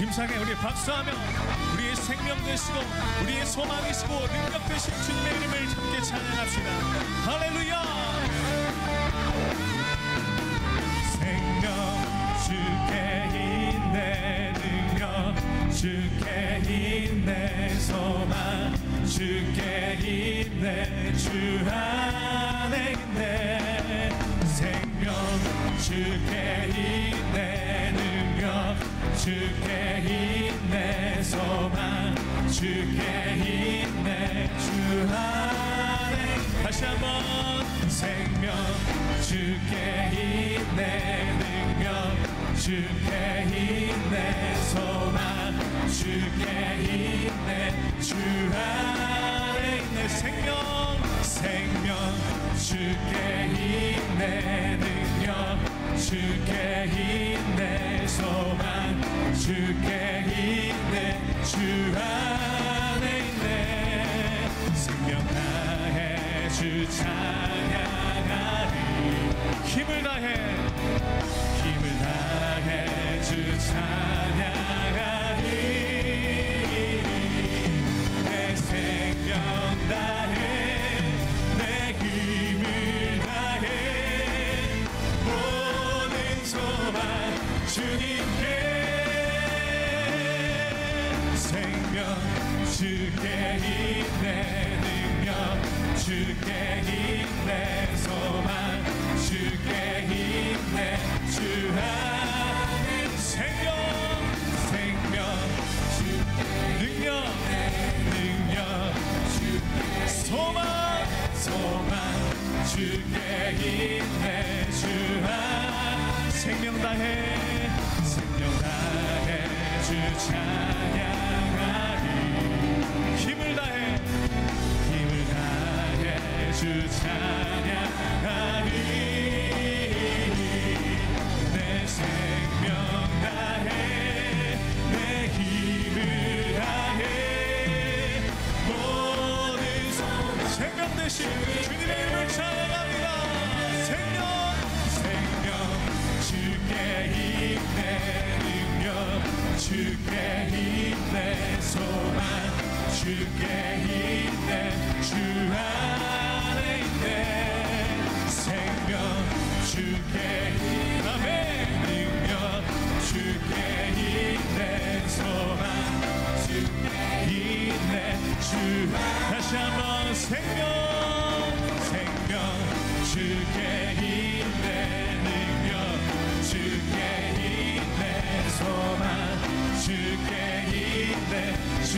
힘차게 우리 박수하며 우리의 생명 되시고 우리의 소망이시고 능력 되신 주님의 이름을 함께 찬양합시다. 할렐루야. 생명 주께 있네, 능력 주께 있네, 소망 주께 있네, 주 안에 있네. 생명 주께 있네, 능력 주께 있네, 소망 주께 있네, 주 안에. 다시 한번. 생명 주께 있네, 능력 주께 있네, 소망 주께 있네, 주 안에 있네. 생명 주께 있네, 능력 주께 있네, 소망 주께 있네, 주 안에 있네. 생명 다해 주 찬양하리. 힘을 다해 주 찬양하리. 내 생명 다해 내 힘을 다해 모든 소망 주님께. 생명 주께 있네, 능력 주께 있네, 소망 주께 있네, 주 안에. 생명 주께 능력 주께 소망 주께 있네, 주 안. 생명 다해 주 찬양하리. 힘을 다해 주 찬양하리. 내 생명 다해 내 힘을 다해 모든 생명 되신 주님의 이름을 찬양합니다. 생명 주께 있네, 능력 주께 있네, 소망 주께 있네, 주 안에 있네. 생명 주께 있네, 능력 주께 있네, 소망 주께 있네, 주. 다시 한번. 생명 주께 있네, 능력 주께 있네, 소망 주께 있네, 주.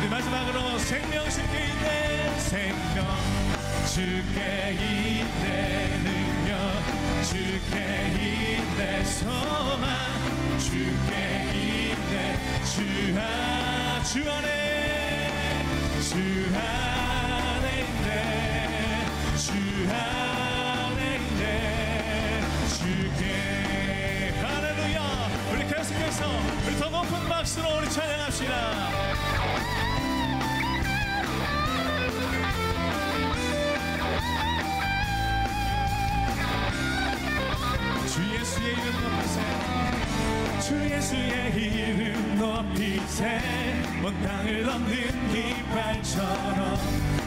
우리 마지막으로 생명 주께 있네. 생명 주께 있네, 능력 주께 있네, 소망 주께 있네, 주 안에 있네, 주 안에 있네, 주께. 할렐루야. 우리 계속해서 우리 더 높은 박수로 우리 찬양합시다. 주 예수의 이름 높이세, 주 예수의 이름 높이세. 온 땅을 넘는 깃발처럼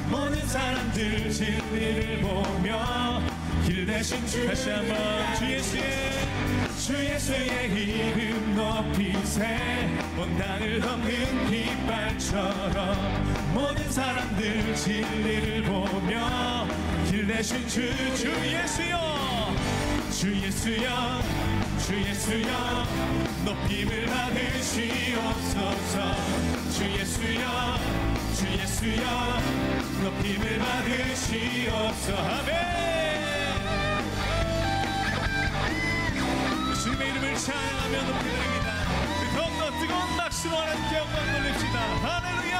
모든 사람들 진리를 보며 길 대신 주. 다시 한번. 주 예수의 이름 높이세. 온 땅을 넘는 깃발처럼 모든 사람들 진리를 보며 길 대신 주. 주 예수여 높임을 받으시옵소서. 주 예수여 높임을 받으시옵소서. 아멘. 주님의 이름을 찬양하며 높여드립니다. 더욱더 뜨거운 박수로 하나님께 영광 돌립시다. 할렐루야.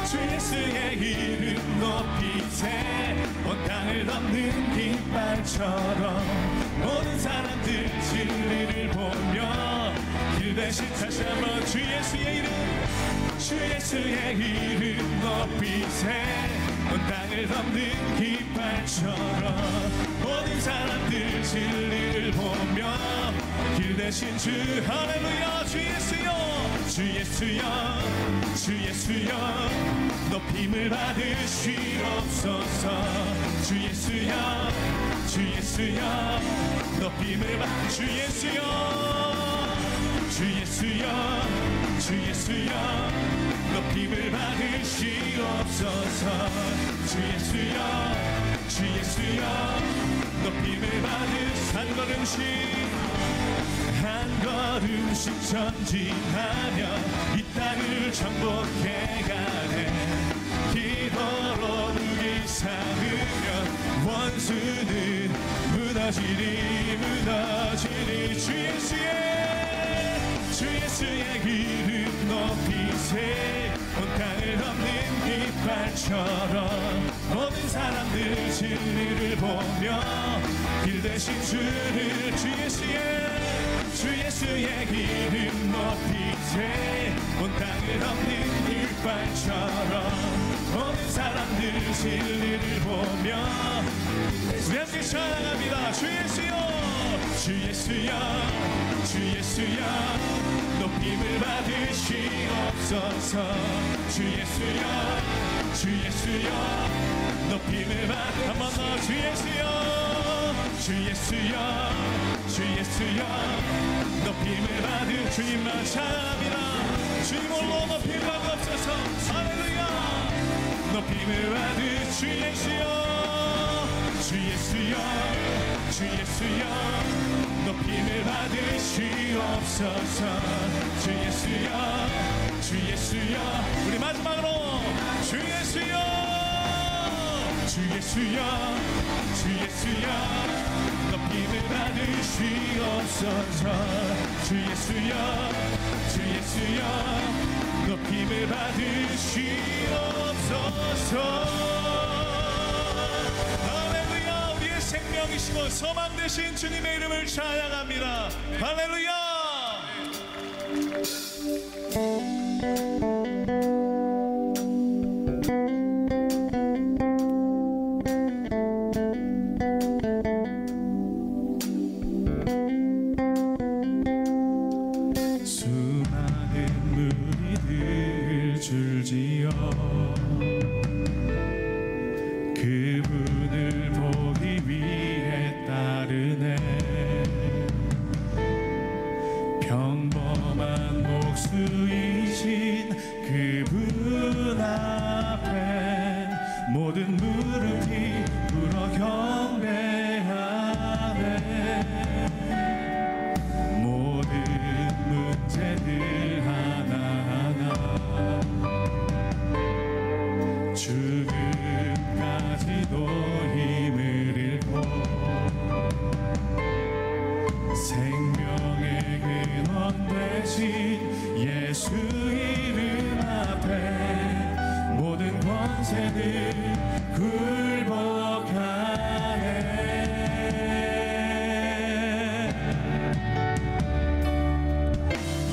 주 예수의 이름 높이세. 온 땅을 넘는 깃발처럼 모든 사람들 진리를 보며 길 대신. 다시 한번. 주 예수의 이름 높이세. 온 땅을 넘는 깃발처럼 모든 사람들 진리를 보며 길 대신 주 할렐루야 주 예수여 주 예수여 주 예수여 높임을 받으시옵소서 주 예수여 주 예수여 높임을 받 주 예수여 주 예수여 주 예수여 높임을 받으시옵소서 주 예수여 주 예수여 높임을 받으시 한 걸음씩 전진하며 이 땅을 정복해가네 기도로 무기 삼으며 원수는 무너지리 주 예수의 이름 높이세 온 땅을 덮는 깃발처럼 모든 사람들 진리를 보며 길 대신 주를 주 예수의 이름 높이세 온 땅을 덮는 깃발처럼 모든 사람들 진리를 보며 우리 함께 찬양합니다 주 예수여 높임을 받으시옵소서 주 예수여 높임을 받으 한 번 더 주 예수여 높임을 받으 주님만 찬양합니다 주님 홀로 높임을 받으옵소서 할렐루야 높임을 받으 주 예수여 높임을 받으시옵소서 주 예수여 우리 마지막으로 주 예수여 높임을 받으시옵소서 주 예수여 높임을 받으시옵소서 할렐루야 우리의 생명이시고 소망 되신 주님의 이름을 찬양합니다 할렐루야 그분을 보기 위해 따르네 평범한 목수이신 그분 앞에 모든 무릎이 꿇어 경배하네 모든 문제들 하나하나 죽음까지도 힘을 잃고 생명의 근원 되신 예수 이름 앞에 모든 권세들 굴복하네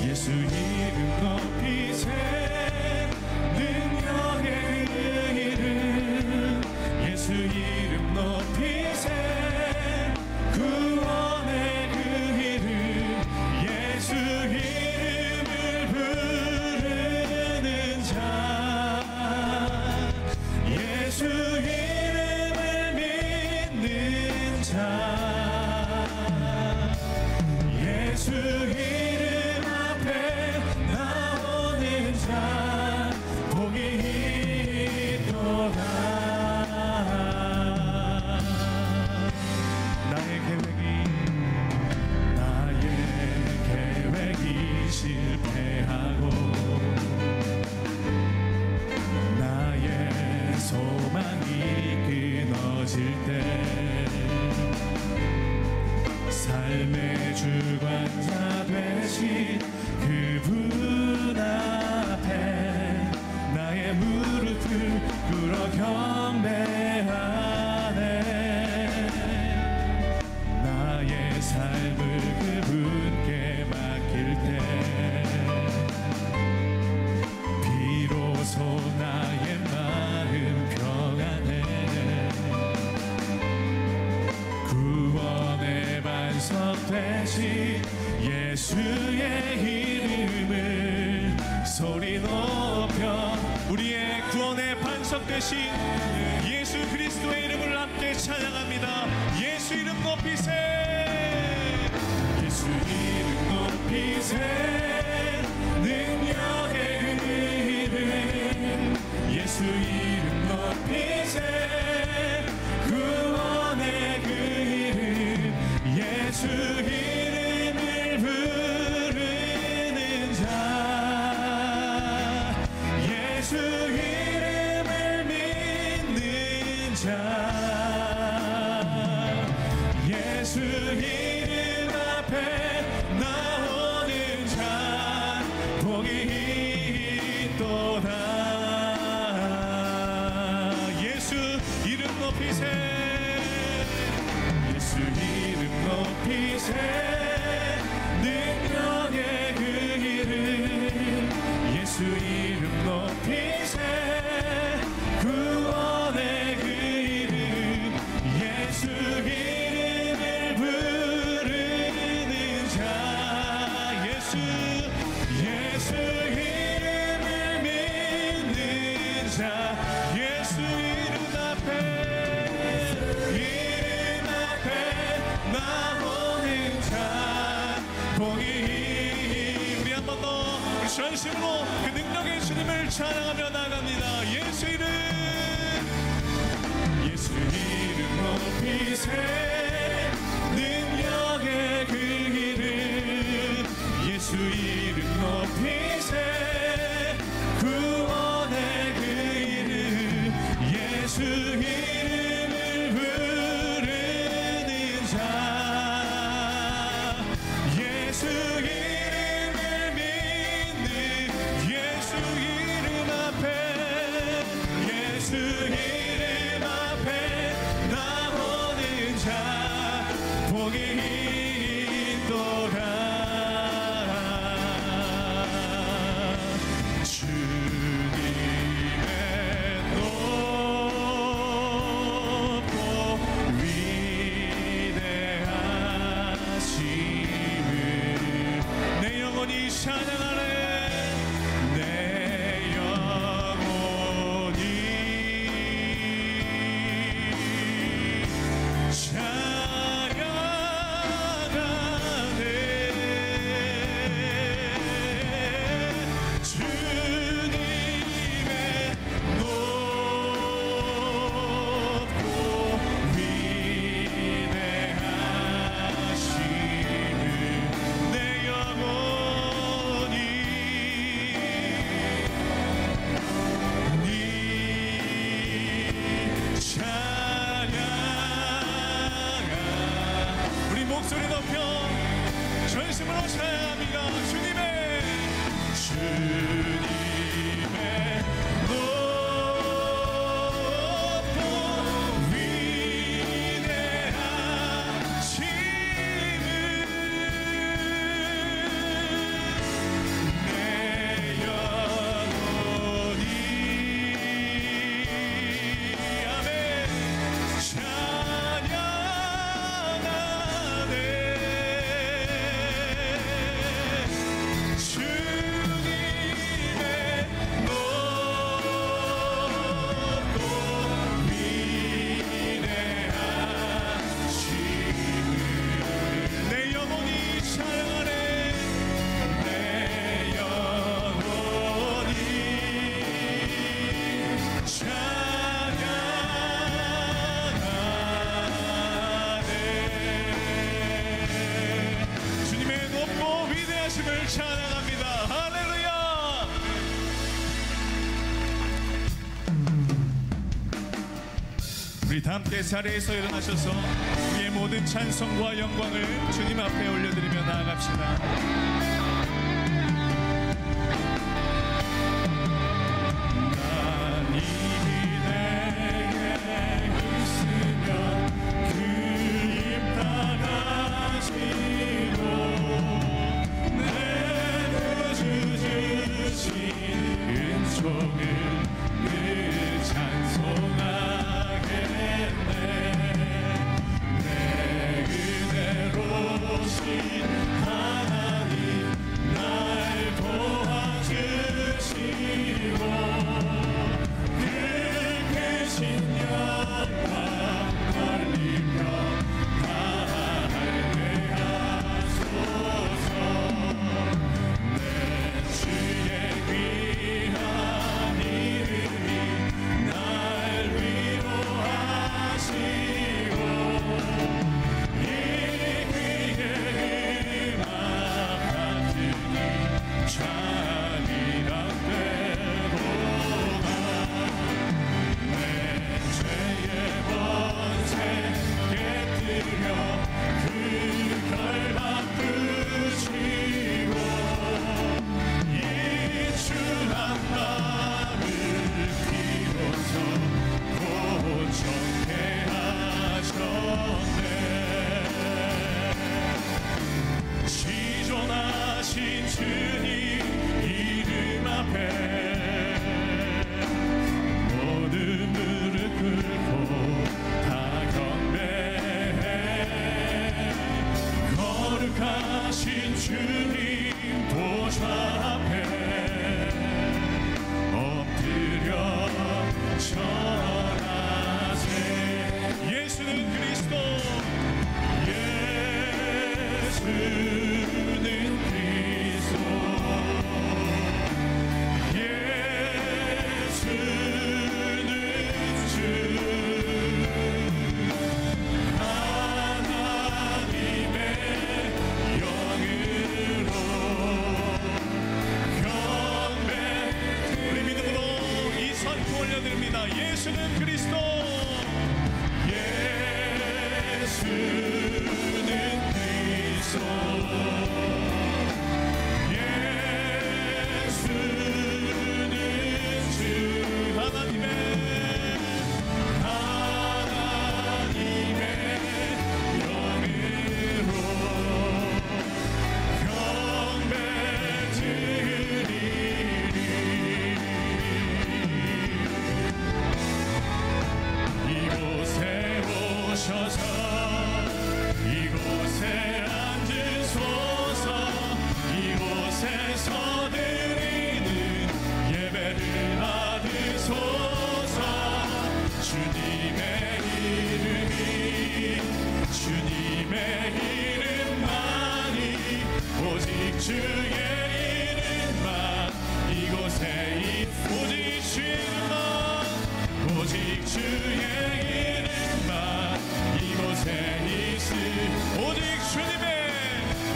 예수 이름 높이세 예수 이름 높이세 구원의 그 이름 예수 이름을 부르는 자 예수 이름을 믿는 자 예수 이름 앞에 나오는 자 복이 있도다 실패하고 나의 소망이 끊어질 때 삶의 주관자 되신 그분 앞에 나의 무릎을 꿇어 경배하네 나의 삶을 그분께 맡길 때 비로소 나의 마음 평안해 구원의 반석 되신 예수의 이름을 소리 높여 우리의 구원의 반석 되신 예수 그리스도의 이름을 함께 찬양합니다. 예수 이름 높이세. 예수 이름 높이세. 능력의 그 이름 예수 이름 높이세. 구원의 그 이름 예수 이름을 부르는 자 예수 이름을 믿는 자 예수 이름 앞에 나오는 자 복이 있도다. 예수 이름 높이세. 예수 이름 높이세. 능력의 그 이름 예수 이름 높이세. 구원의 그 이름 예수 이름을 부르는 자 예수 이름을 믿는 자 예수 이름 앞에 나오는 자 복이. 우리 한 번 더 전심으로 그 능력의 주님을 찬양하며 나갑니다. 예수 이름 높이세. 능력의 그 이름 예수 이름 높이세. 구원의 그 이름 예수 이름을 부르는 자 예수 이름을 믿는 예수 이름 앞에 예수 이름 앞에 나오는 자 복이 있도다. 주님의 높고 위대하심을 내 영혼이 찬양하네. 내 영혼이 찬양하네. 주님의 높고 위대하심을 내 영혼이 찬양하. 우리 목소리 높여 전심으로 찬양합니다. 주님의 높고 위대하심을 내 영혼이 아멘 찬양하네. 주님의 높고 위대하심을 내 영혼이 찬양하네. 내 영혼이 찬양하네. 주님의 높고 위대하심을 찬양합니다. 할렐루야. 우리 다 함께 자리에서 일어나셔서 우리의 모든 찬송과 영광을 주님 앞에 올려드리며 나아갑시다. 난 이미 내게 있으면 그 입 닫아지고 내게 주신 은총을 늘 찬송하겠네. 내 그대로신 하나님 주님 보좌 앞에 엎드려 절하세. 예수는 그리스도, 예수는 그리스도, 예수는 주, 하나님의 영으로 경배. 우리 믿음으로 이 선포 올려드립니다. 예수는 그리스도, 예수는 그리스도, 예수는 주, 하나님의 영으로 경배 드리리. 이곳에 오셔서 이곳에 앉으소서. 이곳에서 드리는 예배를 받으소서. 주님의 이름만이 오직 주의 이름만 이곳에 오직 주의 이름만, 오직 주의 이름만 이곳에 오직 주님의,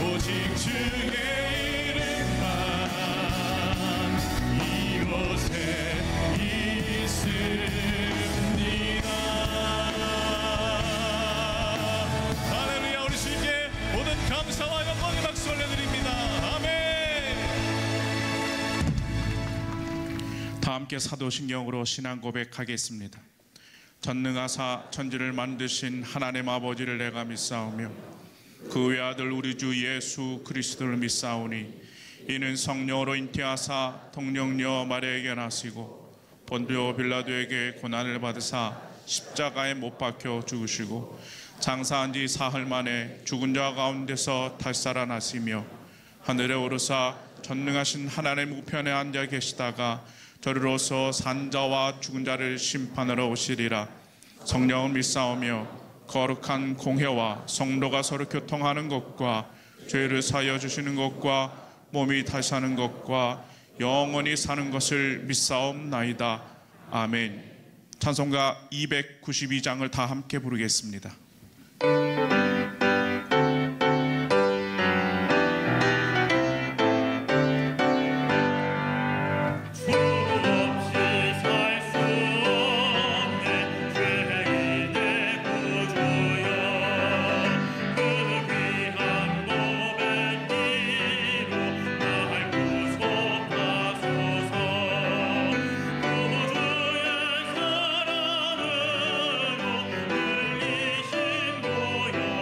오직 주의 이름만 이곳에 있습니다. 할렐루야. 우리 주님께 모든 감사와 영광의 박수 올려드립니다. 아멘. 다 함께 사도신경으로 신앙 고백하겠습니다. 전능하사 천지를 만드신 하나님 아버지를 내가 믿사오며 그 외아들 우리 주 예수 그리스도를 믿사오니 이는 성령으로 잉태하사 동령녀 마리아에게 나시고 본디오 빌라도에게 고난을 받으사 십자가에 못 박혀 죽으시고 장사한 지 사흘 만에 죽은 자 가운데서 다시 살아나시며 하늘에 오르사 전능하신 하나님 우편에 앉아 계시다가 저리로서 산자와 죽은 자를 심판하러 오시리라. 성령을 믿사오며 거룩한 공회와 성도가 서로 교통하는 것과 죄를 사하여 주시는 것과 몸이 다시 사는 것과 영원히 사는 것을 믿사옵나이다. 아멘. 찬송가 292장을 다 함께 부르겠습니다. 사랑으로 흘리신 보혈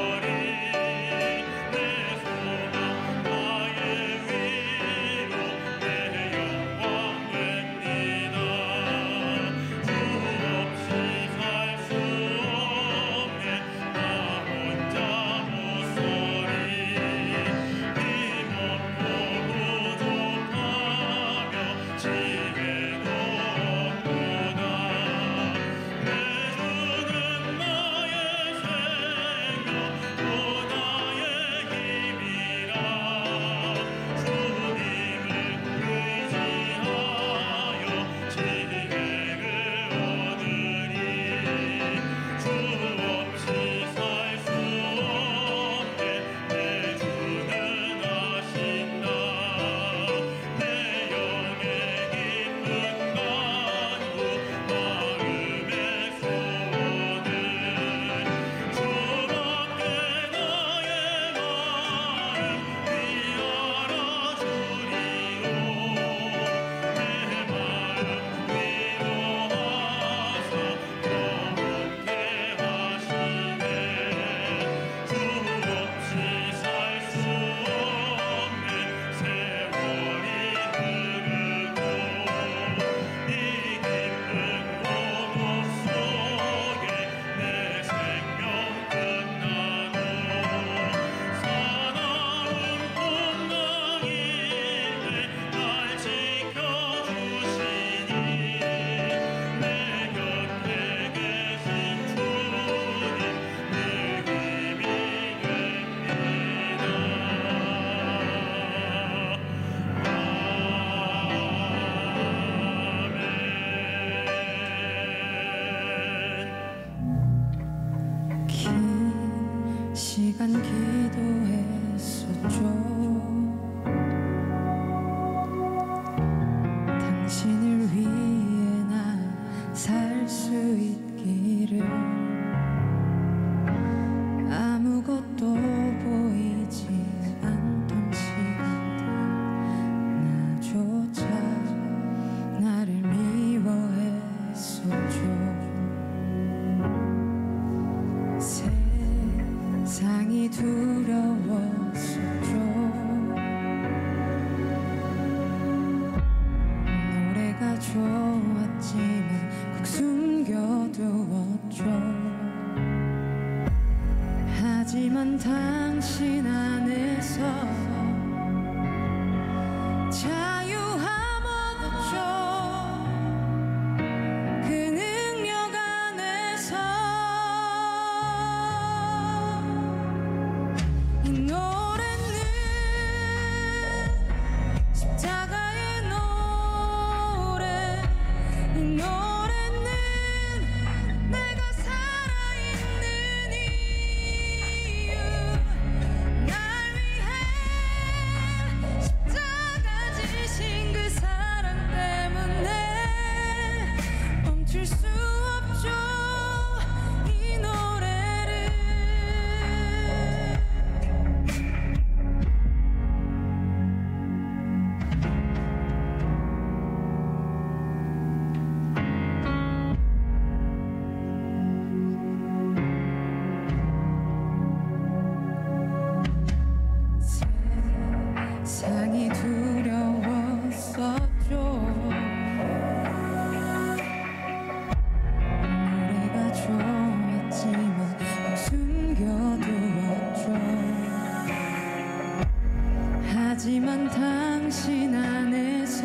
수 있기를 아무것도 보이지 않던 시간들 나조차 나를 미워했었죠. 세상이 두려웠었죠. 노래가 좋았지만 꼭 숨겨두었죠. 하지만 당신 안에서 자유함 얻었죠. 그 능력 안에서 이 노래는 십자가의 노래. 이 노래는 내가 살아있는 이유. 날 위해 십자가 지신 그 사랑 때문에 멈출 수 없죠. 이 노래를 세상이 두려웠었죠. 노래가 좋았지만 꼭 숨겨두었죠. 하지만 당신 안에서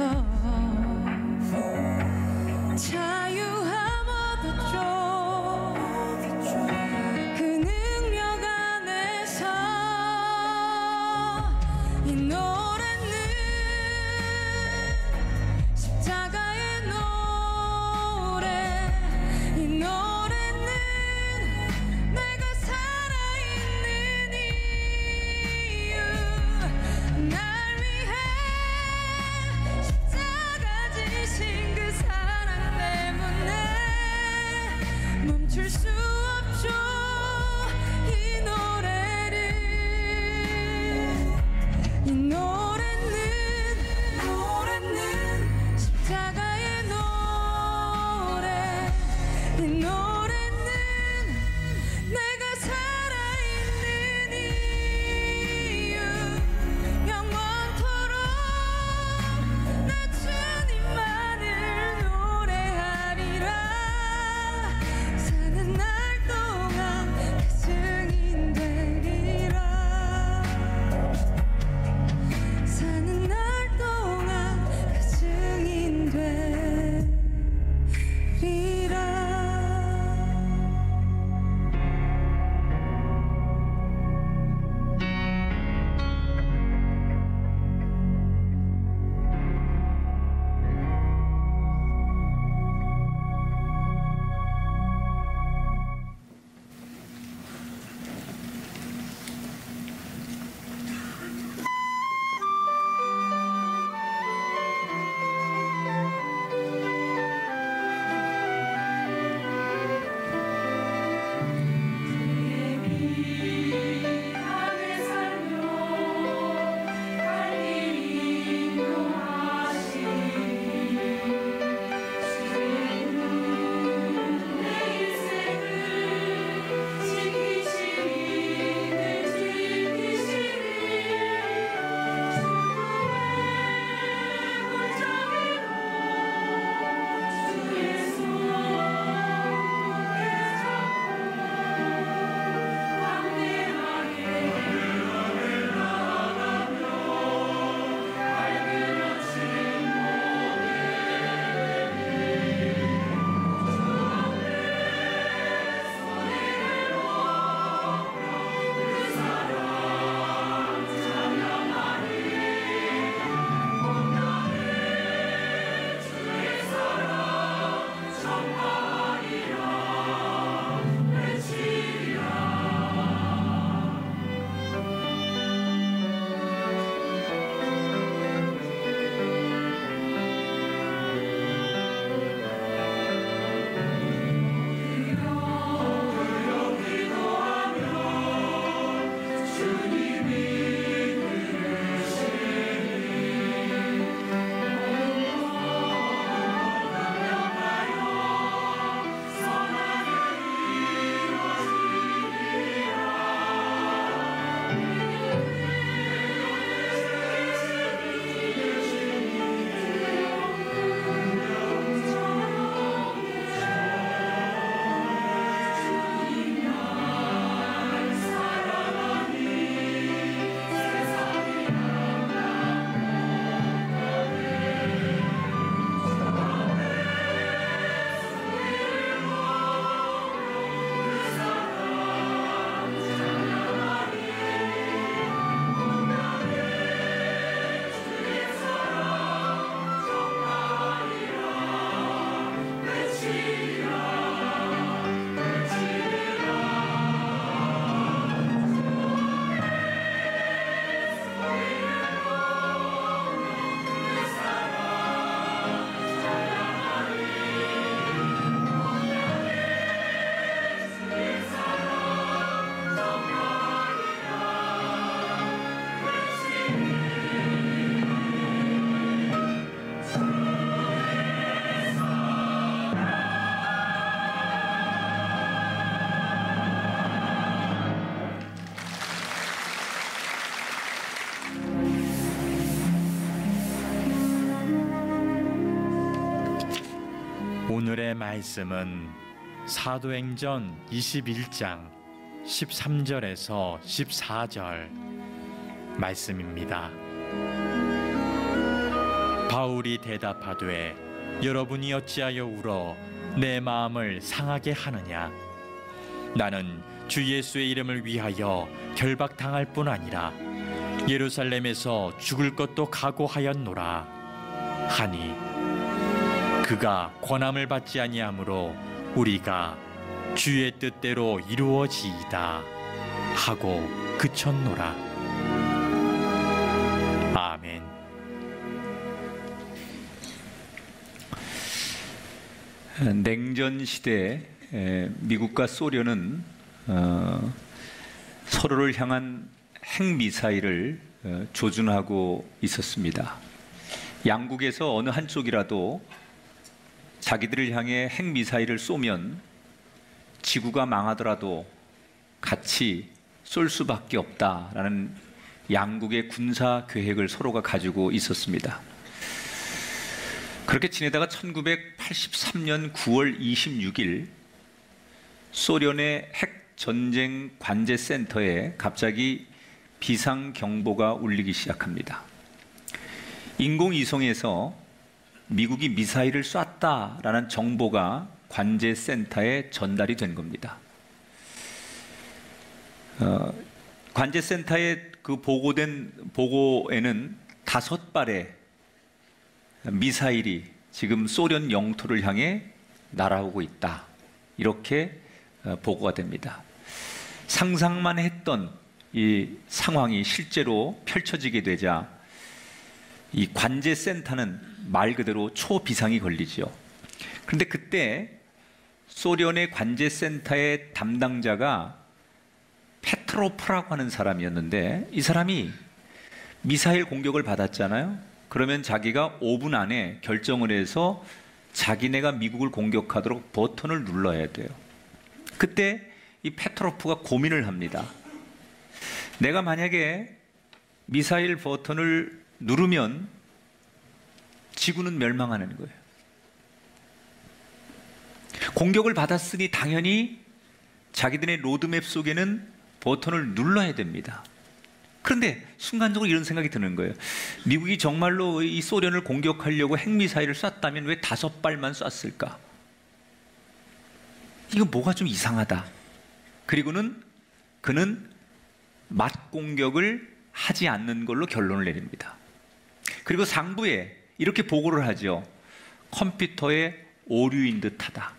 자유함 얻었죠. 그 능력 안에서 이 노래는 십자가의 노래. 이 노래는 내가 살아있는 이유. 날 위해 십자가 지신 그 사랑 때문에 멈출 수 없죠. 이 노래를. 이 노래는 십자가의 노래. 이 노래는 내가 살아있는 이유. 영원토록 나 주님만을 노래하리라. 사는 날 오늘의 말씀은 사도행전 21장 13절에서 14절 말씀입니다. 바울이 대답하되 여러분이 어찌하여 울어 내 마음을 상하게 하느냐? 나는 주 예수의 이름을 위하여 결박당할 뿐 아니라 예루살렘에서 죽을 것도 각오하였노라 하니 그가 권함을 받지 아니하므로 우리가 주의 뜻대로 이루어지이다 하고 그쳤노라. 아멘. 냉전 시대 미국과 소련은 서로를 향한 핵미사일을 조준하고 있었습니다. 양국에서 어느 한쪽이라도 자기들을 향해 핵미사일을 쏘면 지구가 망하더라도 같이 쏠 수밖에 없다라는 양국의 군사 계획을 서로가 가지고 있었습니다. 그렇게 지내다가 1983년 9월 26일 소련의 핵전쟁 관제센터에 갑자기 비상경보가 울리기 시작합니다. 인공위성에서 미국이 미사일을 쐈다라는 정보가 관제센터에 전달이 된 겁니다. 관제센터에 그 보고된 보고에는 5발의 미사일이 지금 소련 영토를 향해 날아오고 있다, 이렇게 보고가 됩니다. 상상만 했던 이 상황이 실제로 펼쳐지게 되자 이 관제센터는 말 그대로 초비상이 걸리죠. 그런데 그때 소련의 관제센터의 담당자가 페트로프라고 하는 사람이었는데, 이 사람이 미사일 공격을 받았잖아요. 그러면 자기가 5분 안에 결정을 해서 자기네가 미국을 공격하도록 버튼을 눌러야 돼요. 그때 이 페트로프가 고민을 합니다. 내가 만약에 미사일 버튼을 누르면 지구는 멸망하는 거예요. 공격을 받았으니 당연히 자기들의 로드맵 속에는 버튼을 눌러야 됩니다. 그런데 순간적으로 이런 생각이 드는 거예요. 미국이 정말로 이 소련을 공격하려고 핵미사일을 쐈다면 왜 5발만 쐈을까? 이거 뭐가 좀 이상하다. 그리고는 그는 맞공격을 하지 않는 걸로 결론을 내립니다. 그리고 상부에 이렇게 보고를 하죠. 컴퓨터의 오류인 듯하다.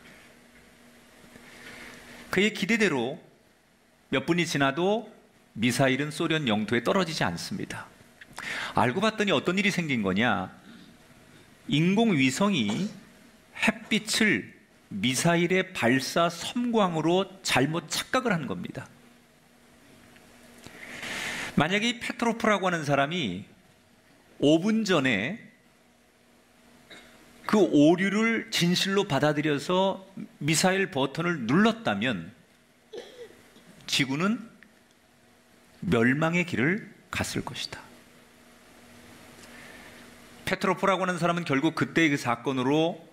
그의 기대대로 몇 분이 지나도 미사일은 소련 영토에 떨어지지 않습니다. 알고 봤더니 어떤 일이 생긴 거냐? 인공위성이 햇빛을 미사일의 발사 섬광으로 잘못 착각을 한 겁니다. 만약에 이 페트로프라고 하는 사람이 5분 전에 그 오류를 진실로 받아들여서 미사일 버튼을 눌렀다면 지구는 멸망의 길을 갔을 것이다. 페트로프라고 하는 사람은 결국 그때의 그 사건으로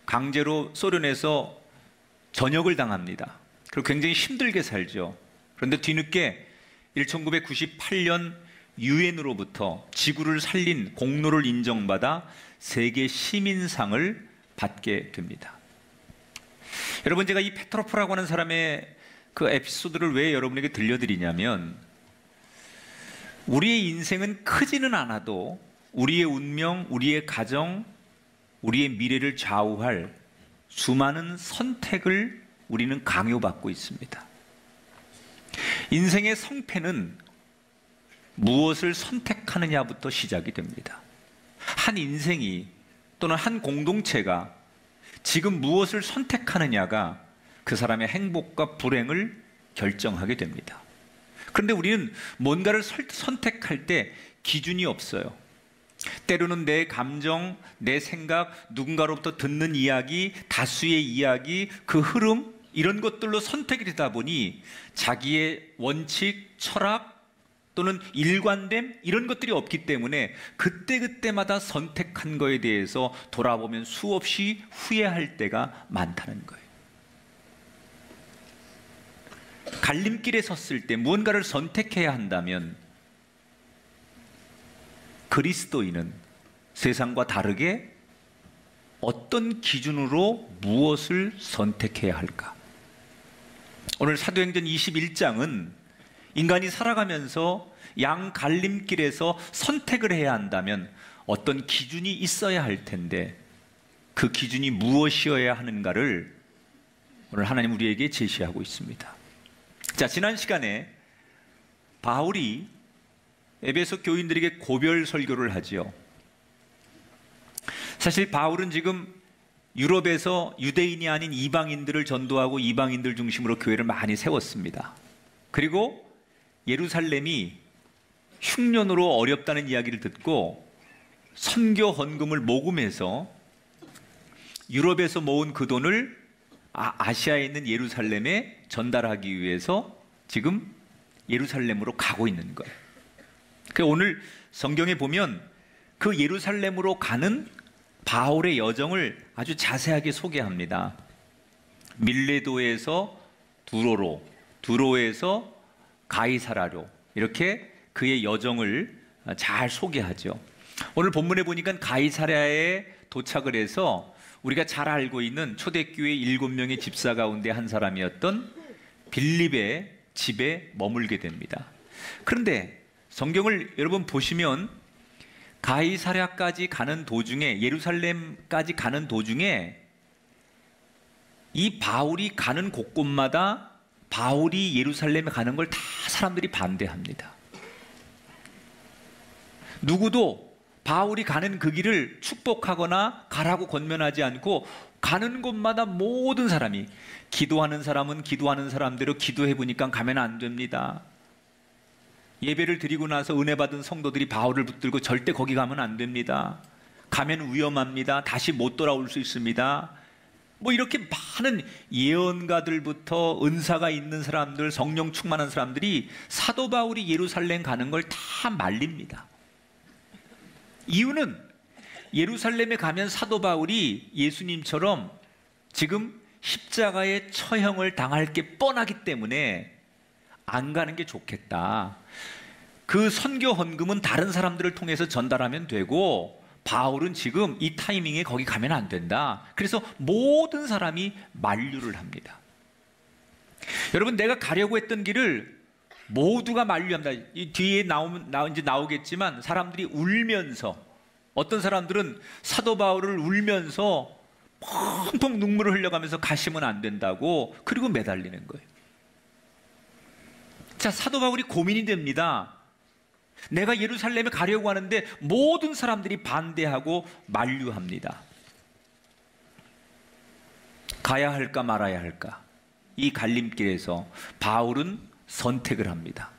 강제로 소련에서 전역을 당합니다. 그리고 굉장히 힘들게 살죠. 그런데 뒤늦게 1998년 유엔으로부터 지구를 살린 공로를 인정받아 세계 시민상을 받게 됩니다. 여러분, 제가 이 페트로프라고 하는 사람의 그 에피소드를 왜 여러분에게 들려드리냐면, 우리의 인생은 크지는 않아도 우리의 운명, 우리의 가정, 우리의 미래를 좌우할 수많은 선택을 우리는 강요받고 있습니다. 인생의 성패는 무엇을 선택하느냐부터 시작이 됩니다. 한 인생이 또는 한 공동체가 지금 무엇을 선택하느냐가 그 사람의 행복과 불행을 결정하게 됩니다. 그런데 우리는 뭔가를 선택할 때 기준이 없어요. 때로는 내 감정, 내 생각, 누군가로부터 듣는 이야기, 다수의 이야기, 그 흐름, 이런 것들로 선택이 되다 보니 자기의 원칙, 철학, 또는 일관됨 이런 것들이 없기 때문에 그때그때마다 선택한 거에 대해서 돌아보면 수없이 후회할 때가 많다는 거예요. 갈림길에 섰을 때 무언가를 선택해야 한다면 그리스도인은 세상과 다르게 어떤 기준으로 무엇을 선택해야 할까? 오늘 사도행전 21장은 인간이 살아가면서 양 갈림길에서 선택을 해야 한다면 어떤 기준이 있어야 할 텐데 그 기준이 무엇이어야 하는가를 오늘 하나님 우리에게 제시하고 있습니다. 자, 지난 시간에 바울이 에베소 교인들에게 고별 설교를 하지요. 사실 바울은 지금 유럽에서 유대인이 아닌 이방인들을 전도하고 이방인들 중심으로 교회를 많이 세웠습니다. 그리고 예루살렘이 흉년으로 어렵다는 이야기를 듣고 선교 헌금을 모금해서 유럽에서 모은 그 돈을 아시아에 있는 예루살렘에 전달하기 위해서 지금 예루살렘으로 가고 있는 거예요. 그래서 오늘 성경에 보면 그 예루살렘으로 가는 바울의 여정을 아주 자세하게 소개합니다. 밀레도에서 두로로, 두로에서 가이사라로 이렇게 그의 여정을 잘 소개하죠. 오늘 본문에 보니까 가이사랴에 도착을 해서 우리가 잘 알고 있는 초대교회 7명의 집사 가운데 한 사람이었던 빌립의 집에 머물게 됩니다. 그런데 성경을 여러분 보시면 가이사랴까지 가는 도중에, 예루살렘까지 가는 도중에 이 바울이 가는 곳곳마다 바울이 예루살렘에 가는 걸 다 사람들이 반대합니다. 누구도 바울이 가는 그 길을 축복하거나 가라고 권면하지 않고 가는 곳마다 모든 사람이, 기도하는 사람은 기도하는 사람대로 기도해 보니까 가면 안 됩니다. 예배를 드리고 나서 은혜 받은 성도들이 바울을 붙들고 절대 거기 가면 안 됩니다. 가면 위험합니다. 다시 못 돌아올 수 있습니다. 뭐 이렇게 많은 예언가들부터 은사가 있는 사람들, 성령 충만한 사람들이 사도 바울이 예루살렘 가는 걸 다 말립니다. 이유는 예루살렘에 가면 사도 바울이 예수님처럼 지금 십자가의 처형을 당할 게 뻔하기 때문에 안 가는 게 좋겠다. 그 선교 헌금은 다른 사람들을 통해서 전달하면 되고 바울은 지금 이 타이밍에 거기 가면 안 된다. 그래서 모든 사람이 만류를 합니다. 여러분, 내가 가려고 했던 길을 모두가 만류합니다. 이 뒤에 이제 나오겠지만 사람들이 울면서, 어떤 사람들은 사도 바울을 울면서 펑펑 눈물을 흘려가면서 가시면 안 된다고, 그리고 매달리는 거예요. 자, 사도 바울이 고민이 됩니다. 내가 예루살렘에 가려고 하는데 모든 사람들이 반대하고 만류합니다. 가야 할까 말아야 할까? 이 갈림길에서 바울은 선택을 합니다.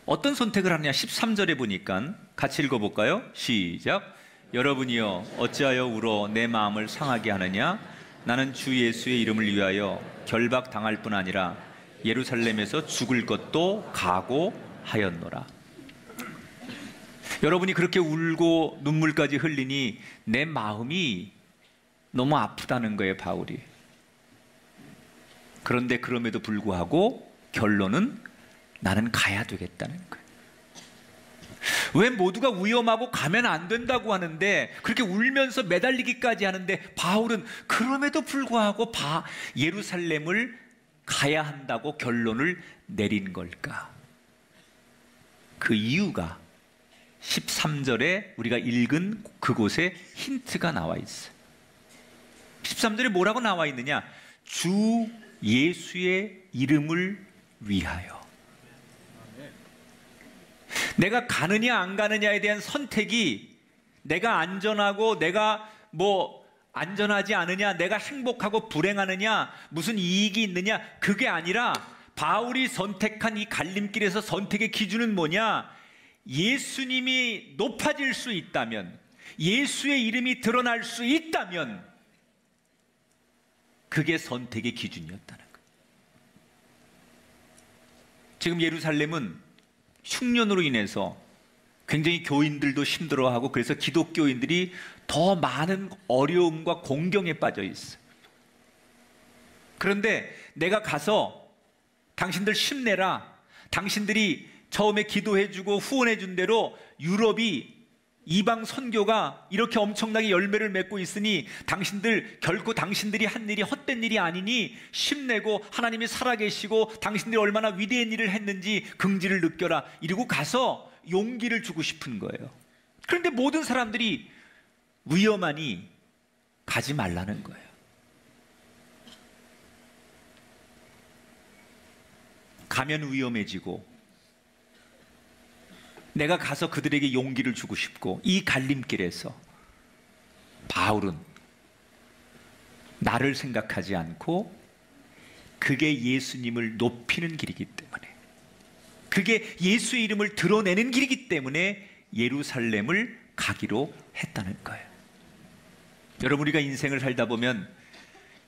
어떤 선택을 하느냐? 13절에 보니까 같이 읽어볼까요? 시작. 여러분이여 어찌하여 울어 내 마음을 상하게 하느냐? 나는 주 예수의 이름을 위하여 결박당할 뿐 아니라 예루살렘에서 죽을 것도 각오하였노라. 여러분이 그렇게 울고 눈물까지 흘리니 내 마음이 너무 아프다는 거예요, 바울이. 그런데 그럼에도 불구하고 결론은 나는 가야 되겠다는 거예요. 왜 모두가 위험하고 가면 안 된다고 하는데, 그렇게 울면서 매달리기까지 하는데 바울은 그럼에도 불구하고 예루살렘을 가야 한다고 결론을 내린 걸까? 그 이유가 13절에 우리가 읽은 그곳에 힌트가 나와 있어요. 13절에 뭐라고 나와 있느냐? 주 예수의 이름을 위하여. 내가 가느냐 안 가느냐에 대한 선택이 내가 안전하고 내가 안전하지 않으냐, 내가 행복하고 불행하느냐, 무슨 이익이 있느냐, 그게 아니라 바울이 선택한 이 갈림길에서 선택의 기준은 뭐냐? 예수님이 높아질 수 있다면, 예수의 이름이 드러날 수 있다면 그게 선택의 기준이었다는 거예요. 지금 예루살렘은 흉년으로 인해서 굉장히 교인들도 힘들어하고, 그래서 기독교인들이 더 많은 어려움과 공경에 빠져 있어요. 그런데 내가 가서 당신들 힘내라, 당신들이 처음에 기도해주고 후원해준 대로 유럽이 이방 선교가 이렇게 엄청나게 열매를 맺고 있으니 당신들 결코 당신들이 한 일이 헛된 일이 아니니 힘내고 하나님이 살아계시고 당신들이 얼마나 위대한 일을 했는지 긍지를 느껴라, 이러고 가서 용기를 주고 싶은 거예요. 그런데 모든 사람들이 위험하니 가지 말라는 거예요. 가면 위험해지고, 내가 가서 그들에게 용기를 주고 싶고, 이 갈림길에서 바울은 나를 생각하지 않고 그게 예수님을 높이는 길이기 때문에, 그게 예수의 이름을 드러내는 길이기 때문에 예루살렘을 가기로 했다는 거예요. 여러분, 우리가 인생을 살다 보면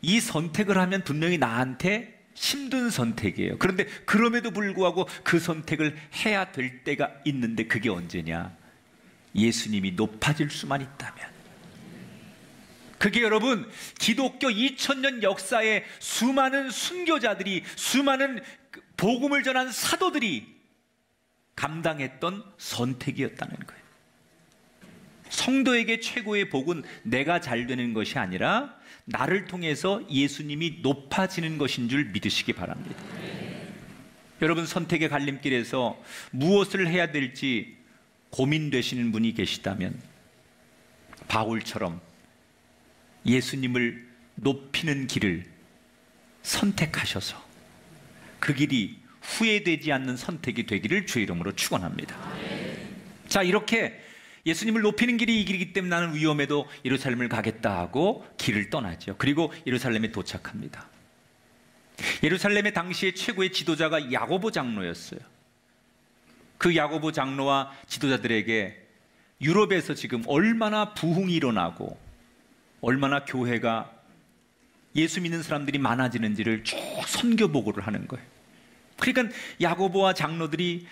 이 선택을 하면 분명히 나한테 힘든 선택이에요. 그런데 그럼에도 불구하고 그 선택을 해야 될 때가 있는데, 그게 언제냐? 예수님이 높아질 수만 있다면. 그게 여러분, 기독교 2000년 역사에 수많은 순교자들이, 수많은 복음을 전한 사도들이 감당했던 선택이었다는 거예요. 성도에게 최고의 복은 내가 잘 되는 것이 아니라 나를 통해서 예수님이 높아지는 것인 줄 믿으시기 바랍니다. 여러분, 선택의 갈림길에서 무엇을 해야 될지 고민되시는 분이 계시다면 바울처럼 예수님을 높이는 길을 선택하셔서 그 길이 후회되지 않는 선택이 되기를 주의 이름으로 축원합니다. 자, 이렇게 예수님을 높이는 길이 이 길이기 때문에 나는 위험해도 예루살렘을 가겠다 하고 길을 떠나죠. 그리고 예루살렘에 도착합니다. 예루살렘의 당시의 최고의 지도자가 야고보 장로였어요. 그 야고보 장로와 지도자들에게 유럽에서 지금 얼마나 부흥이 일어나고 얼마나 교회가 예수 믿는 사람들이 많아지는지를 쭉 선교 보고를 하는 거예요. 그러니까 야고보와 장로들이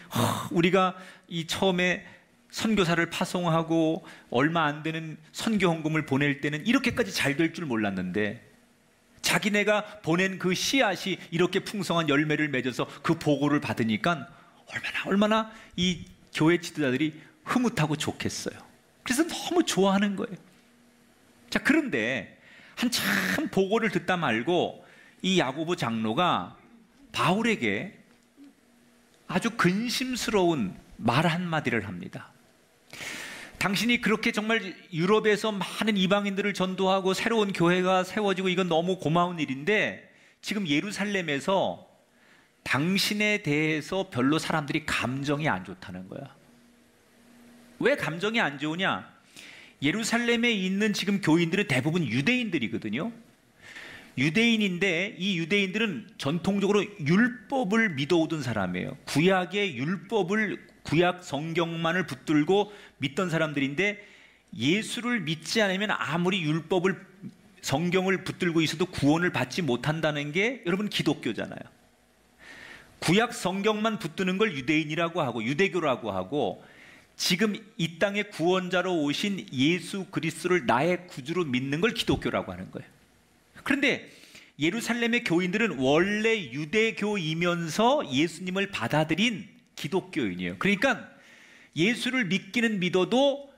우리가 이 처음에 선교사를 파송하고 얼마 안 되는 선교 헌금을 보낼 때는 이렇게까지 잘 될 줄 몰랐는데, 자기네가 보낸 그 씨앗이 이렇게 풍성한 열매를 맺어서 그 보고를 받으니까 얼마나 이 교회 지도자들이 흐뭇하고 좋겠어요. 그래서 너무 좋아하는 거예요. 자, 그런데 한참 보고를 듣다 말고 이 야고보 장로가 바울에게 아주 근심스러운 말 한마디를 합니다. 당신이 그렇게 정말 유럽에서 많은 이방인들을 전도하고 새로운 교회가 세워지고 이건 너무 고마운 일인데, 지금 예루살렘에서 당신에 대해서 별로 사람들이 감정이 안 좋다는 거야. 왜 감정이 안 좋으냐? 예루살렘에 있는 지금 교인들은 대부분 유대인들이거든요. 유대인인데 이 유대인들은 전통적으로 율법을 믿어오던 사람이에요. 구약의 율법을, 구약 성경만을 붙들고 믿던 사람들인데, 예수를 믿지 않으면 아무리 율법을, 성경을 붙들고 있어도 구원을 받지 못한다는 게 여러분 기독교잖아요. 구약 성경만 붙드는 걸 유대인이라고 하고 유대교라고 하고, 지금 이 땅에 구원자로 오신 예수 그리스도를 나의 구주로 믿는 걸 기독교라고 하는 거예요. 그런데 예루살렘의 교인들은 원래 유대교이면서 예수님을 받아들인 기독교인이에요. 그러니까 예수를 믿기는 믿어도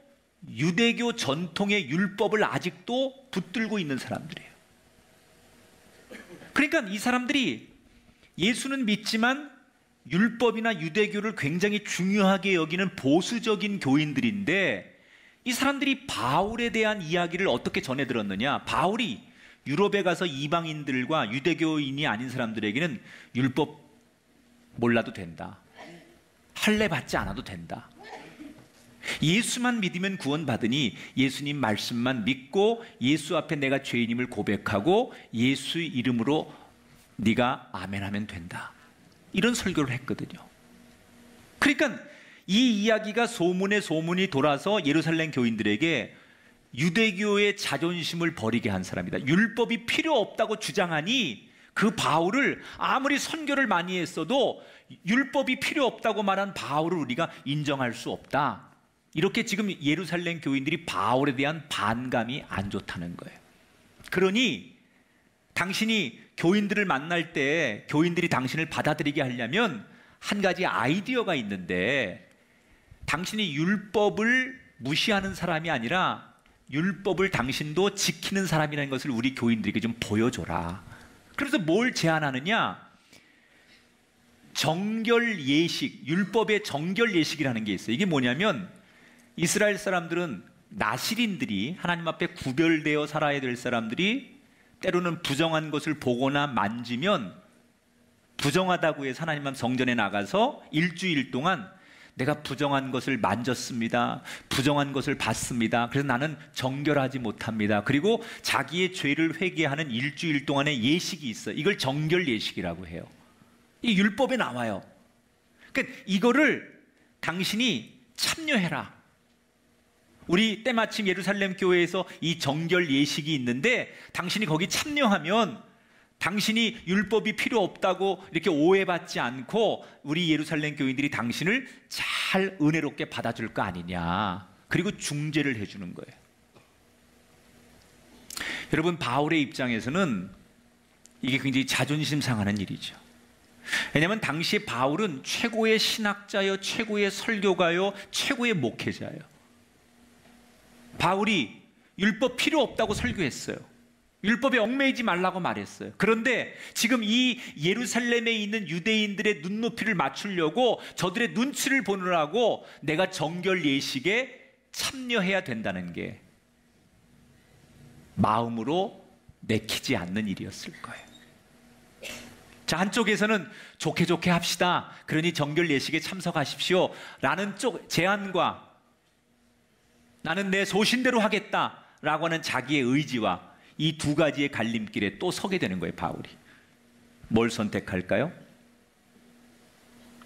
유대교 전통의 율법을 아직도 붙들고 있는 사람들이에요. 그러니까 이 사람들이 예수는 믿지만 율법이나 유대교를 굉장히 중요하게 여기는 보수적인 교인들인데, 이 사람들이 바울에 대한 이야기를 어떻게 전해 들었느냐? 바울이 유럽에 가서 이방인들과 유대교인이 아닌 사람들에게는 율법 몰라도 된다, 할례 받지 않아도 된다, 예수만 믿으면 구원받으니 예수님 말씀만 믿고 예수 앞에 내가 죄인임을 고백하고 예수 이름으로 네가 아멘하면 된다, 이런 설교를 했거든요. 그러니까 이 이야기가 소문이 돌아서 예루살렘 교인들에게 유대교의 자존심을 버리게 한 사람이다. 율법이 필요 없다고 주장하니 그 바울을 아무리 선교를 많이 했어도 율법이 필요 없다고 말한 바울을 우리가 인정할 수 없다. 이렇게 지금 예루살렘 교인들이 바울에 대한 반감이 안 좋다는 거예요. 그러니 당신이 교인들을 만날 때 교인들이 당신을 받아들이게 하려면 한 가지 아이디어가 있는데, 당신이 율법을 무시하는 사람이 아니라 율법을 당신도 지키는 사람이라는 것을 우리 교인들에게 좀 보여줘라. 그래서 뭘 제안하느냐? 정결 예식, 율법의 정결 예식이라는 게 있어요. 이게 뭐냐면 이스라엘 사람들은 나실인들이, 하나님 앞에 구별되어 살아야 될 사람들이 때로는 부정한 것을 보거나 만지면 부정하다고 해서 하나님 앞 성전에 나가서 일주일 동안 내가 부정한 것을 만졌습니다, 부정한 것을 봤습니다, 그래서 나는 정결하지 못합니다, 그리고 자기의 죄를 회개하는 일주일 동안의 예식이 있어요. 이걸 정결 예식이라고 해요. 이 율법에 나와요. 그러니까 이거를 당신이 참여해라. 우리 때마침 예루살렘 교회에서 이 정결 예식이 있는데 당신이 거기 참여하면 당신이 율법이 필요 없다고 이렇게 오해받지 않고 우리 예루살렘 교인들이 당신을 잘 은혜롭게 받아줄 거 아니냐. 그리고 중재를 해주는 거예요. 여러분, 바울의 입장에서는 이게 굉장히 자존심 상하는 일이죠. 왜냐하면 당시에 바울은 최고의 신학자요, 최고의 설교가요, 최고의 목회자예요. 바울이 율법 필요 없다고 설교했어요. 율법에 얽매이지 말라고 말했어요. 그런데 지금 이 예루살렘에 있는 유대인들의 눈높이를 맞추려고 저들의 눈치를 보느라고 내가 정결 예식에 참여해야 된다는 게 마음으로 내키지 않는 일이었을 거예요. 자, 한쪽에서는 좋게 좋게 합시다, 그러니 정결 예식에 참석하십시오 라는 쪽 제안과 나는 내 소신대로 하겠다라고 하는 자기의 의지와 이 두 가지의 갈림길에 또 서게 되는 거예요. 바울이 뭘 선택할까요?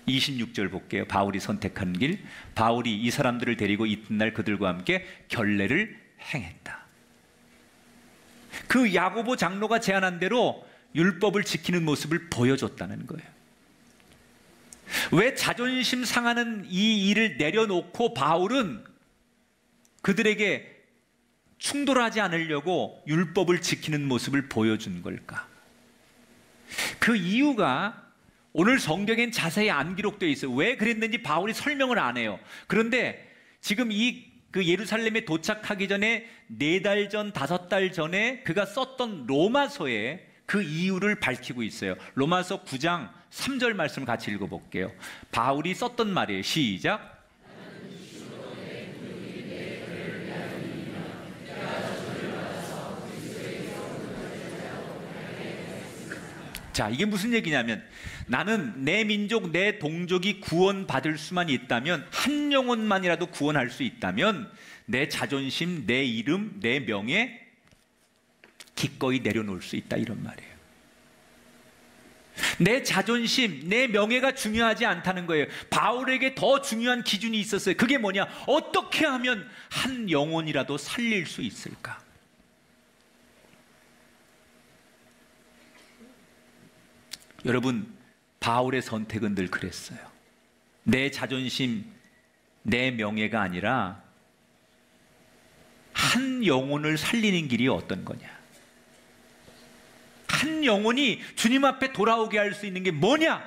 26절 볼게요. 바울이 선택한 길. 바울이 이 사람들을 데리고 이튿날 그들과 함께 결례를 행했다. 그 야고보 장로가 제안한 대로 율법을 지키는 모습을 보여줬다는 거예요. 왜 자존심 상하는 이 일을 내려놓고 바울은 그들에게 충돌하지 않으려고 율법을 지키는 모습을 보여준 걸까? 그 이유가 오늘 성경엔 자세히 안 기록되어 있어요. 왜 그랬는지 바울이 설명을 안 해요. 그런데 지금 그 예루살렘에 도착하기 전에 4달 전, 5달 전에 그가 썼던 로마서에 그 이유를 밝히고 있어요. 로마서 9장 3절 말씀을 같이 읽어볼게요. 바울이 썼던 말이에요. 시작. 자, 이게 무슨 얘기냐면 나는 내 민족, 내 동족이 구원받을 수만 있다면, 한 영혼만이라도 구원할 수 있다면 내 자존심, 내 이름, 내 명예 기꺼이 내려놓을 수 있다, 이런 말이에요. 내 자존심, 내 명예가 중요하지 않다는 거예요. 바울에게 더 중요한 기준이 있었어요. 그게 뭐냐? 어떻게 하면 한 영혼이라도 살릴 수 있을까? 여러분, 바울의 선택은 늘 그랬어요. 내 자존심, 내 명예가 아니라 한 영혼을 살리는 길이 어떤 거냐? 한 영혼이 주님 앞에 돌아오게 할 수 있는 게 뭐냐?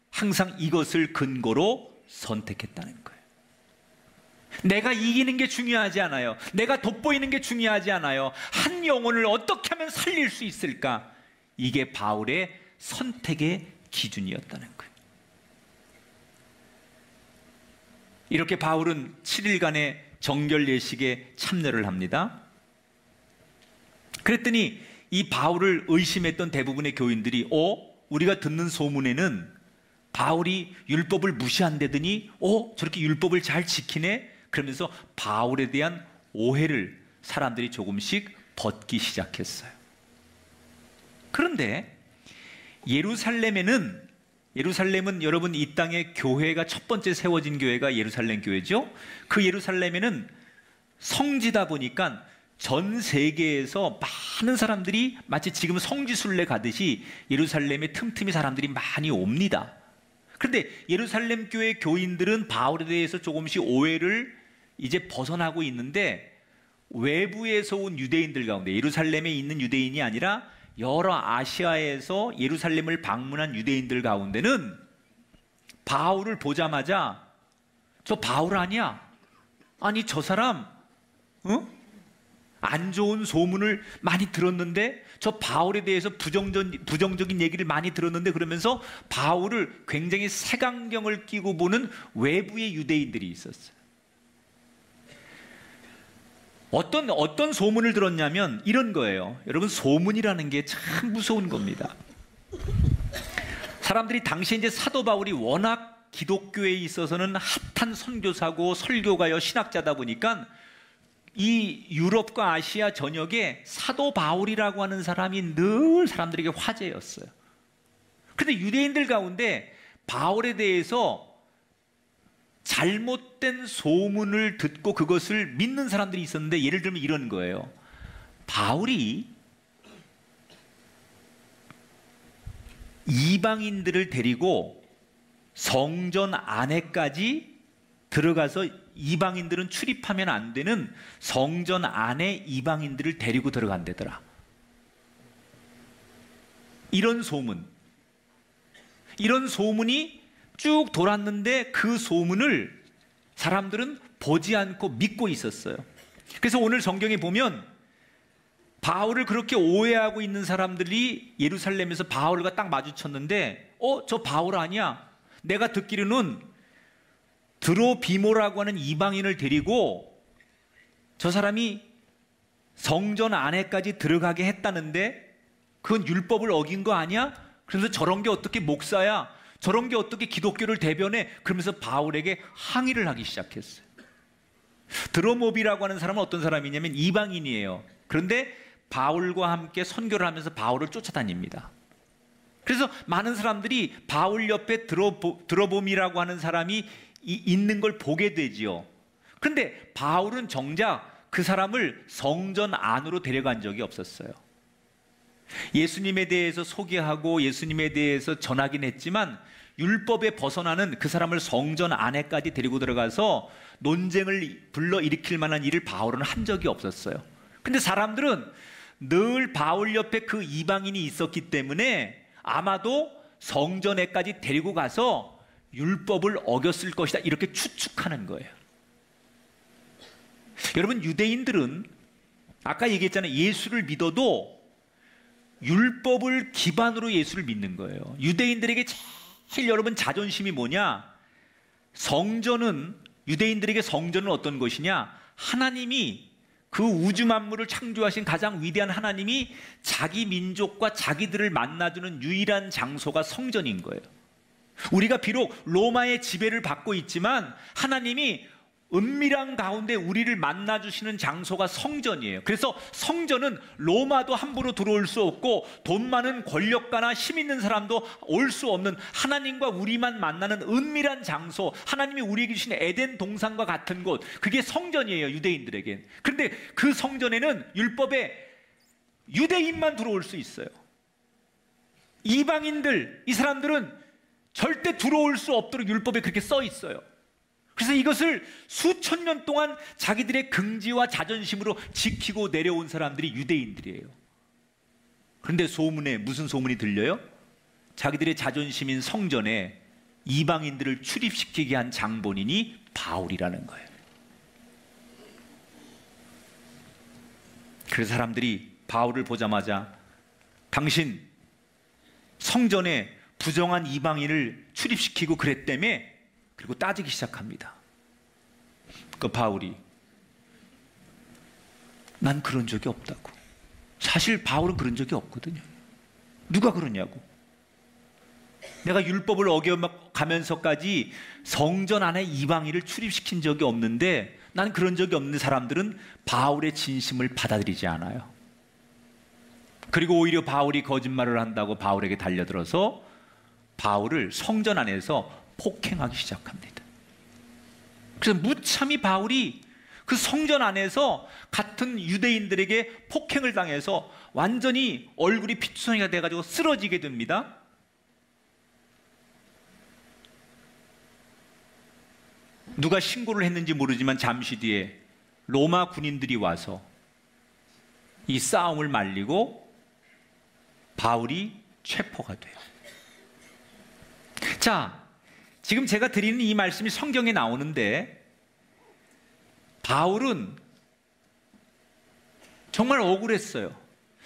항상 이것을 근거로 선택했다는 거예요. 내가 이기는 게 중요하지 않아요. 내가 돋보이는 게 중요하지 않아요. 한 영혼을 어떻게 하면 살릴 수 있을까? 이게 바울의 선택의 기준이었다는 거예요. 이렇게 바울은 7일간의 정결 예식에 참여를 합니다. 그랬더니 이 바울을 의심했던 대부분의 교인들이 우리가 듣는 소문에는 바울이 율법을 무시한다더니 저렇게 율법을 잘 지키네? 그러면서 바울에 대한 오해를 사람들이 조금씩 벗기 시작했어요. 그런데 예루살렘은 여러분, 이 땅에 교회가 첫 번째 세워진 교회가 예루살렘 교회죠. 그 예루살렘에는 성지다 보니까 전 세계에서 많은 사람들이 마치 지금 성지순례 가듯이 예루살렘에 틈틈이 사람들이 많이 옵니다. 그런데 예루살렘 교회 교인들은 바울에 대해서 조금씩 오해를 이제 벗어나고 있는데, 외부에서 온 유대인들 가운데, 예루살렘에 있는 유대인이 아니라 여러 아시아에서 예루살렘을 방문한 유대인들 가운데는 바울을 보자마자 저 바울 아니야? 아니 저 사람 안 좋은 소문을 많이 들었는데, 저 바울에 대해서 부정적인 얘기를 많이 들었는데, 그러면서 바울을 굉장히 색안경을 끼고 보는 외부의 유대인들이 있었어요. 어떤 소문을 들었냐면 이런 거예요. 여러분, 소문이라는 게 참 무서운 겁니다. 사람들이 당시에 이제 사도 바울이 워낙 기독교에 있어서는 핫한 선교사고 설교가요, 신학자다 보니까 이 유럽과 아시아 전역에 사도 바울이라고 하는 사람이 늘 사람들에게 화제였어요. 그런데 유대인들 가운데 바울에 대해서 잘못된 소문을 듣고 그것을 믿는 사람들이 있었는데, 예를 들면 이런 거예요. 바울이 이방인들을 데리고 성전 안에까지 들어가서, 이방인들은 출입하면 안 되는 성전 안에 이방인들을 데리고 들어간다더라. 이런 소문이 쭉 돌았는데 그 소문을 사람들은 보지 않고 믿고 있었어요. 그래서 오늘 성경에 보면 바울을 그렇게 오해하고 있는 사람들이 예루살렘에서 바울과 딱 마주쳤는데, 저 바울 아니야? 내가 듣기로는 드로비모라고 하는 이방인을 데리고 저 사람이 성전 안에까지 들어가게 했다는데 그건 율법을 어긴 거 아니야? 그래서 저런 게 어떻게 목사야? 저런 게 어떻게 기독교를 대변해? 그러면서 바울에게 항의를 하기 시작했어요. 드로모비라고 하는 사람은 어떤 사람이냐면 이방인이에요. 그런데 바울과 함께 선교를 하면서 바울을 쫓아다닙니다. 그래서 많은 사람들이 바울 옆에 드로보미라고 하는 사람이 있는 걸 보게 되지요. 그런데 바울은 정작 그 사람을 성전 안으로 데려간 적이 없었어요. 예수님에 대해서 소개하고 예수님에 대해서 전하긴 했지만 율법에 벗어나는 그 사람을 성전 안에까지 데리고 들어가서 논쟁을 불러일으킬 만한 일을 바울은 한 적이 없었어요. 근데 사람들은 늘 바울 옆에 그 이방인이 있었기 때문에 아마도 성전에까지 데리고 가서 율법을 어겼을 것이다, 이렇게 추측하는 거예요. 여러분, 유대인들은 아까 얘기했잖아요. 예수를 믿어도 율법을 기반으로 예수를 믿는 거예요. 유대인들에게 제일 여러분 자존심이 뭐냐? 유대인들에게 성전은 어떤 것이냐? 하나님이, 그 우주 만물을 창조하신 가장 위대한 하나님이 자기 민족과 자기들을 만나주는 유일한 장소가 성전인 거예요. 우리가 비록 로마의 지배를 받고 있지만 하나님이 은밀한 가운데 우리를 만나주시는 장소가 성전이에요. 그래서 성전은 로마도 함부로 들어올 수 없고 돈 많은 권력가나 힘 있는 사람도 올 수 없는, 하나님과 우리만 만나는 은밀한 장소, 하나님이 우리에게 주신 에덴 동산과 같은 곳, 그게 성전이에요, 유대인들에겐. 그런데 그 성전에는 율법에 유대인만 들어올 수 있어요. 이방인들, 이 사람들은 절대 들어올 수 없도록 율법에 그렇게 써 있어요. 그래서 이것을 수천 년 동안 자기들의 긍지와 자존심으로 지키고 내려온 사람들이 유대인들이에요. 그런데 소문에 무슨 소문이 들려요? 자기들의 자존심인 성전에 이방인들을 출입시키게 한 장본인이 바울이라는 거예요. 그래서 사람들이 바울을 보자마자 당신 성전에 부정한 이방인을 출입시키고 그랬다며, 그리고 따지기 시작합니다. 그 바울이, 난 그런 적이 없다고. 사실 바울은 그런 적이 없거든요. 누가 그러냐고. 내가 율법을 어겨가면서까지 성전 안에 이방인을 출입시킨 적이 없는데, 난 그런 적이 없는 사람들은 바울의 진심을 받아들이지 않아요. 그리고 오히려 바울이 거짓말을 한다고 바울에게 달려들어서 바울을 성전 안에서 폭행하기 시작합니다. 그래서 무참히 바울이 그 성전 안에서 같은 유대인들에게 폭행을 당해서 완전히 얼굴이 피투성이가 돼가지고 쓰러지게 됩니다. 누가 신고를 했는지 모르지만 잠시 뒤에 로마 군인들이 와서 이 싸움을 말리고 바울이 체포가 돼요. 자, 지금 제가 드리는 이 말씀이 성경에 나오는데 바울은 정말 억울했어요.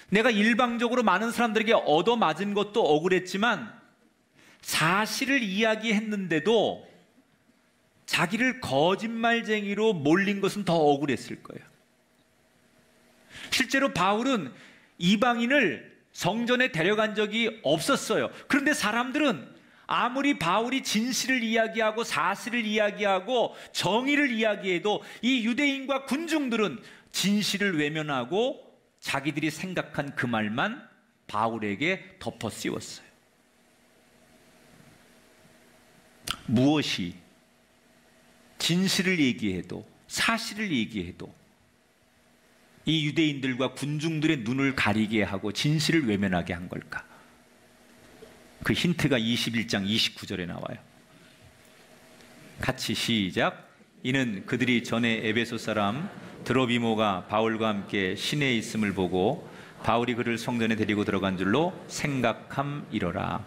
내가 일방적으로 많은 사람들에게 얻어맞은 것도 억울했지만 사실을 이야기했는데도 자기를 거짓말쟁이로 몰린 것은 더 억울했을 거예요. 실제로 바울은 이방인을 성전에 데려간 적이 없었어요. 그런데 사람들은 아무리 바울이 진실을 이야기하고 사실을 이야기하고 정의를 이야기해도 이 유대인과 군중들은 진실을 외면하고 자기들이 생각한 그 말만 바울에게 덮어 씌웠어요. 무엇이 진실을 얘기해도 사실을 얘기해도 이 유대인들과 군중들의 눈을 가리게 하고 진실을 외면하게 한 걸까? 그 힌트가 21장 29절에 나와요. 같이 시작. 이는 그들이 전에 에베소 사람 드로비모가 바울과 함께 시내에 있음을 보고 바울이 그를 성전에 데리고 들어간 줄로 생각함이로라.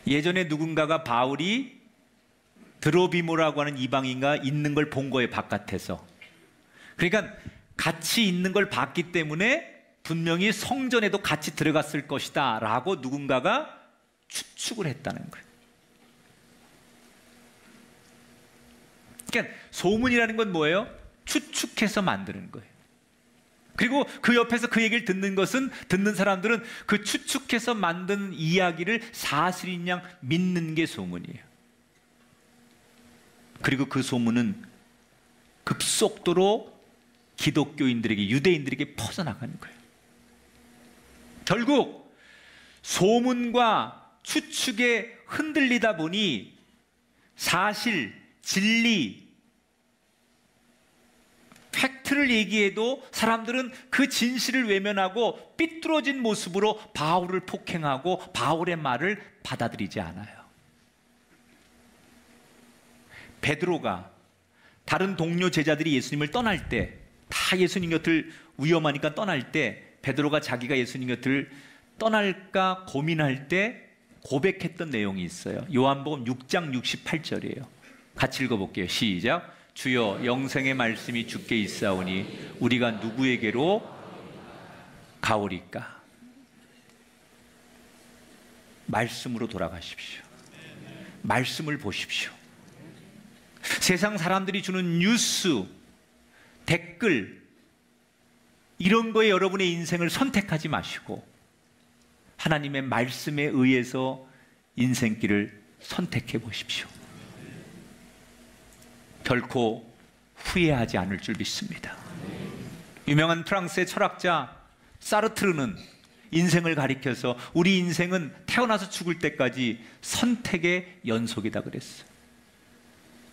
예전에 누군가가 바울이 드로비모라고 하는 이방인과 있는 걸 본 거예요, 바깥에서. 그러니까 같이 있는 걸 봤기 때문에 분명히 성전에도 같이 들어갔을 것이다 라고 누군가가 추측을 했다는 거예요. 그러니까 소문이라는 건 뭐예요? 추측해서 만드는 거예요. 그리고 그 옆에서 그 얘기를 듣는 사람들은 그 추측해서 만든 이야기를 사실인 양 믿는 게 소문이에요. 그리고 그 소문은 급속도로 기독교인들에게, 유대인들에게 퍼져나가는 거예요. 결국 소문과 추측에 흔들리다 보니 사실, 진리, 팩트를 얘기해도 사람들은 그 진실을 외면하고 삐뚤어진 모습으로 바울을 폭행하고 바울의 말을 받아들이지 않아요. 베드로가 다른 동료 제자들이 예수님을 떠날 때, 다 예수님 곁을 위험하니까 떠날 때 베드로가 자기가 예수님 곁을 떠날까 고민할 때 고백했던 내용이 있어요. 요한복음 6장 68절이에요. 같이 읽어볼게요. 시작. 주여, 영생의 말씀이 주께 있사오니 우리가 누구에게로 가오리까? 말씀으로 돌아가십시오. 말씀을 보십시오. 세상 사람들이 주는 뉴스, 댓글, 이런 거에 여러분의 인생을 선택하지 마시고 하나님의 말씀에 의해서 인생길을 선택해 보십시오. 결코 후회하지 않을 줄 믿습니다. 유명한 프랑스의 철학자 사르트르는 인생을 가리켜서 우리 인생은 태어나서 죽을 때까지 선택의 연속이다 그랬어요.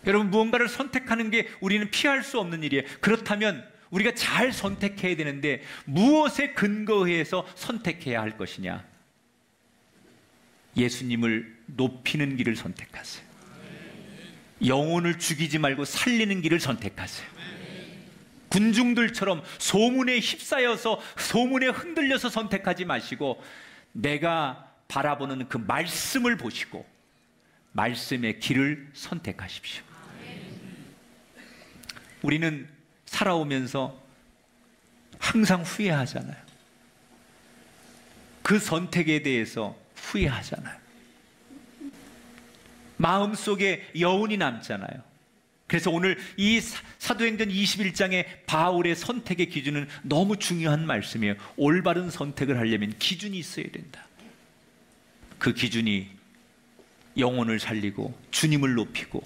여러분, 무언가를 선택하는 게 우리는 피할 수 없는 일이에요. 그렇다면 우리가 잘 선택해야 되는데 무엇에 근거해서 선택해야 할 것이냐? 예수님을 높이는 길을 선택하세요. 영혼을 죽이지 말고 살리는 길을 선택하세요. 군중들처럼 소문에 휩싸여서 소문에 흔들려서 선택하지 마시고 내가 바라보는 그 말씀을 보시고 말씀의 길을 선택하십시오. 우리는 살아오면서 항상 후회하잖아요. 그 선택에 대해서 후회하잖아요. 마음속에 여운이 남잖아요. 그래서 오늘 이 사도행전 21장의 바울의 선택의 기준은 너무 중요한 말씀이에요. 올바른 선택을 하려면 기준이 있어야 된다. 그 기준이 영혼을 살리고 주님을 높이고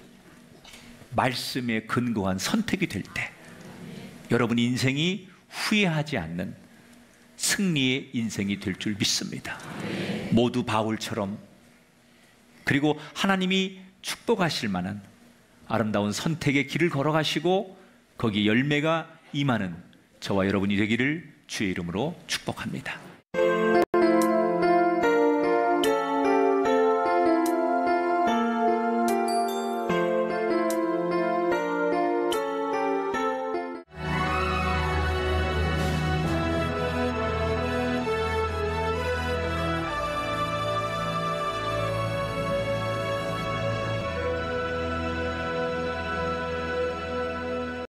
말씀에 근거한 선택이 될 때 여러분 인생이 후회하지 않는 승리의 인생이 될 줄 믿습니다. 모두 바울처럼, 그리고 하나님이 축복하실 만한 아름다운 선택의 길을 걸어가시고 거기 열매가 임하는 저와 여러분이 되기를 주의 이름으로 축복합니다.